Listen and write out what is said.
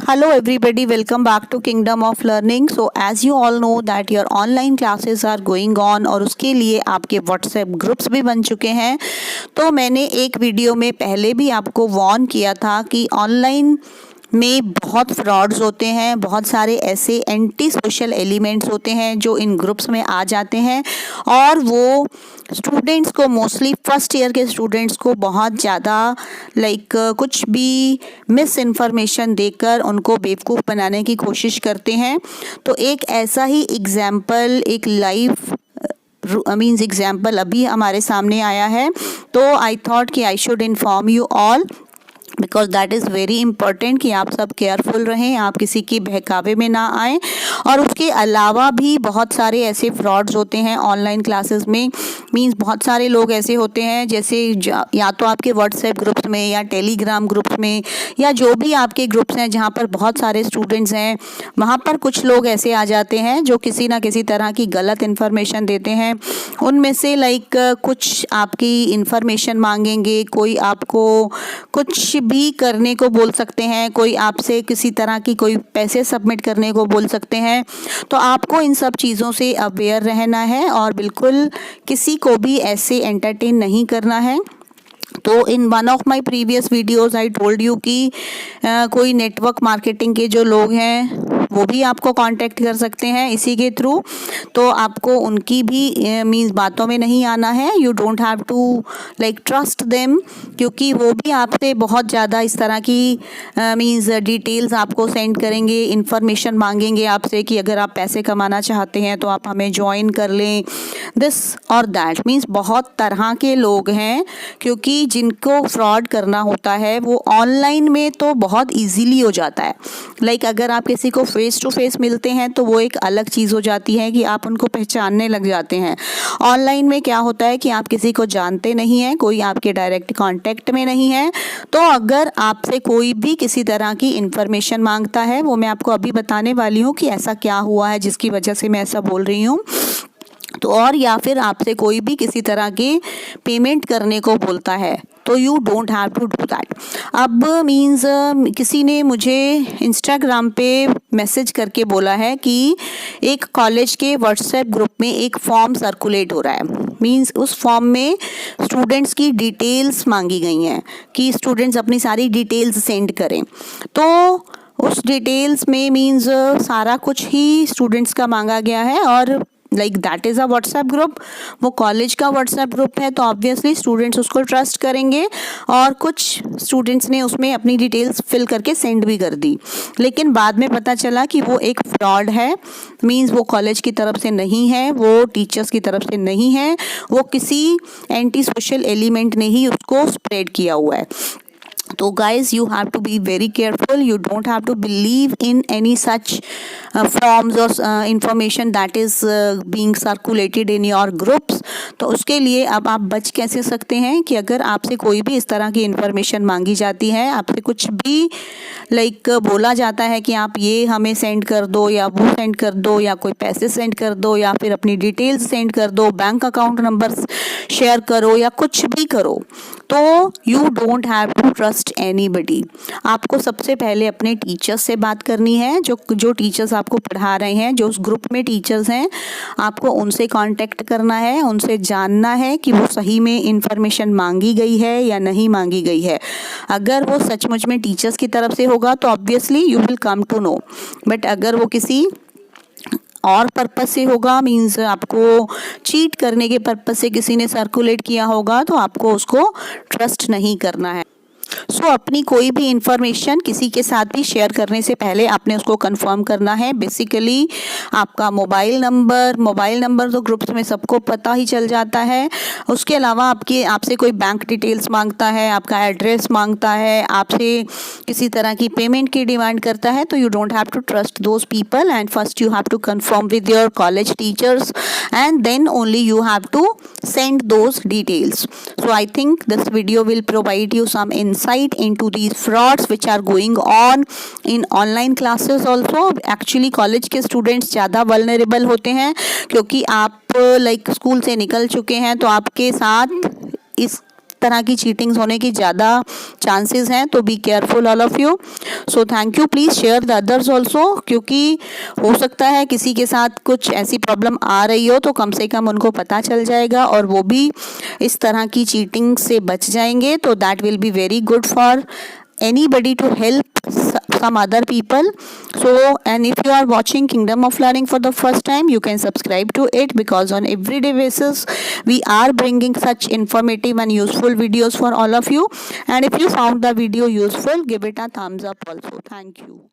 Hello everybody, welcome back to Kingdom of Learning. So as you all know that your online classes are going on और उसके लिए आपके WhatsApp groups भी बन चुके हैं। तो मैंने एक वीडियो में पहले भी आपको वार्न किया था कि ऑनलाइन में बहुत फ्रॉड्स होते हैं, बहुत सारे ऐसे एंटी सोशल एलिमेंट्स होते हैं जो इन ग्रुप्स में आ जाते हैं और वो स्टूडेंट्स को, मोस्टली फर्स्ट ईयर के स्टूडेंट्स को बहुत ज़्यादा कुछ भी मिस इन्फॉर्मेशन देकर उनको बेवकूफ़ बनाने की कोशिश करते हैं। तो एक ऐसा ही एग्जाम्पल, एक लाइव एग्जाम्पल अभी हमारे सामने आया है। तो आई थॉट कि I should inform you all because that is very important कि आप सब केयरफुल रहें, आप किसी की बहकावे में ना आएँ। और उसके अलावा भी बहुत सारे ऐसे फ्रॉड्स होते हैं ऑनलाइन क्लासेस में। मींस बहुत सारे लोग ऐसे होते हैं जैसे या तो आपके व्हाट्सएप ग्रुप्स में या टेलीग्राम ग्रुप्स में या जो भी आपके ग्रुप्स हैं जहाँ पर बहुत सारे स्टूडेंट्स हैं, वहाँ पर कुछ लोग ऐसे आ जाते हैं जो किसी ना किसी तरह की गलत इन्फॉर्मेशन देते हैं। उनमें से कुछ आपकी इन्फॉर्मेशन मांगेंगे, कोई आपको कुछ भी करने को बोल सकते हैं, कोई आपसे किसी तरह की कोई पैसे सबमिट करने को बोल सकते हैं। तो आपको इन सब चीज़ों से अवेयर रहना है और बिल्कुल किसी को भी ऐसे एंटरटेन नहीं करना है। तो in one of my previous videos I told you कि कोई नेटवर्क मार्केटिंग के जो लोग हैं वो भी आपको कांटेक्ट कर सकते हैं इसी के थ्रू। तो आपको उनकी भी मींस बातों में नहीं आना है। You don't have to trust them, क्योंकि वो भी आपसे बहुत ज़्यादा इस तरह की मींस डिटेल्स आपको सेंड करेंगे, इन्फॉर्मेशन मांगेंगे आपसे कि अगर आप पैसे कमाना चाहते हैं तो आप हमें ज्वाइन कर लें, दिस और दैट। मींस बहुत तरह के लोग हैं, क्योंकि जिनको फ्रॉड करना होता है वो ऑनलाइन में तो बहुत इजीली हो जाता है। अगर आप किसी को फेस टू फेस मिलते हैं तो वो एक अलग चीज़ हो जाती है कि आप उनको पहचानने लग जाते हैं। ऑनलाइन में क्या होता है कि आप किसी को जानते नहीं हैं, कोई आपके डायरेक्ट कांटेक्ट में नहीं है। तो अगर आपसे कोई भी किसी तरह की इंफॉर्मेशन मांगता है, वो मैं आपको अभी बताने वाली हूँ कि ऐसा क्या हुआ है जिसकी वजह से मैं ऐसा बोल रही हूँ। तो और या फिर आपसे कोई भी किसी तरह की पेमेंट करने को बोलता है तो you don't have to do that. अब मींस किसी ने मुझे इंस्टाग्राम पे मैसेज करके बोला है कि एक कॉलेज के व्हाट्सएप ग्रुप में एक फॉर्म सर्कुलेट हो रहा है। मींस उस फॉर्म में स्टूडेंट्स की डिटेल्स मांगी गई हैं कि स्टूडेंट्स अपनी सारी डिटेल्स सेंड करें। तो उस डिटेल्स में मींस सारा कुछ ही स्टूडेंट्स का मांगा गया है और that is a WhatsApp group. वो कॉलेज का व्हाट्सएप ग्रुप है तो ऑब्वियसली स्टूडेंट्स उसको ट्रस्ट करेंगे और कुछ स्टूडेंट्स ने उसमें अपनी डिटेल्स फिल करके सेंड भी कर दी। लेकिन बाद में पता चला कि वो एक फ्रॉड है। मींस वो कॉलेज की तरफ से नहीं है, वो टीचर्स की तरफ से नहीं है, वो किसी एंटी सोशल एलिमेंट ने ही उसको स्प्रेड किया हुआ है। तो guys, you have to be very careful. You don't have to believe in any such forms or information that is being circulated in your groups. तो उसके लिए अब आप बच कैसे सकते हैं कि अगर आपसे कोई भी इस तरह की इंफॉर्मेशन मांगी जाती है, आपसे कुछ भी बोला जाता है कि आप ये हमें सेंड कर दो या वो सेंड कर दो या कोई पैसे सेंड कर दो या फिर अपनी डिटेल्स सेंड कर दो, बैंक अकाउंट नंबर शेयर करो या कुछ भी करो, तो you don't have to trust anybody. आपको सबसे पहले अपने टीचर्स से बात करनी है, जो टीचर्स आपको पढ़ा रहे हैं, जो उस ग्रुप में टीचर्स हैं, आपको उनसे कांटेक्ट करना है, उनसे जानना है कि वो सही में इंफॉर्मेशन मांगी गई है या नहीं मांगी गई है। अगर वो सचमुच में टीचर्स की तरफ से होगा तो obviously you will come to know, but अगर वो किसी और पर्पस से होगा, मींस आपको चीट करने के पर्पस से किसी ने सर्कुलेट किया होगा, तो आपको उसको ट्रस्ट नहीं करना है। सो अपनी कोई भी इंफॉर्मेशन किसी के साथ भी शेयर करने से पहले आपने उसको कंफर्म करना है। बेसिकली आपका मोबाइल नंबर तो ग्रुप्स में सबको पता ही चल जाता है। उसके अलावा आपसे कोई बैंक डिटेल्स मांगता है, आपका एड्रेस मांगता है, आपसे किसी तरह की पेमेंट की डिमांड करता है, तो you don't have to trust those people and first you have to confirm with your college teachers and then only you have to send those details. So I think this video will provide you some insight into these frauds which are going on in online classes also. Actually college के students ज़्यादा vulnerable होते हैं, क्योंकि आप school से निकल चुके हैं तो आपके साथ इस तरह की चीटिंग्स होने की ज़्यादा चांसेस हैं, तो be careful all of you. So thank you, please share the others also, क्योंकि हो सकता है किसी के साथ कुछ ऐसी प्रॉब्लम आ रही हो तो कम से कम उनको पता चल जाएगा और वो भी इस तरह की चीटिंग से बच जाएंगे। तो that will be very good for anybody to help some other people. So, and if you are watching Kingdom of Learning for the first time, you can subscribe to it, because on everyday basis we are bringing such informative and useful videos for all of you. And if you found the video useful, give it a thumbs up also. Thank you.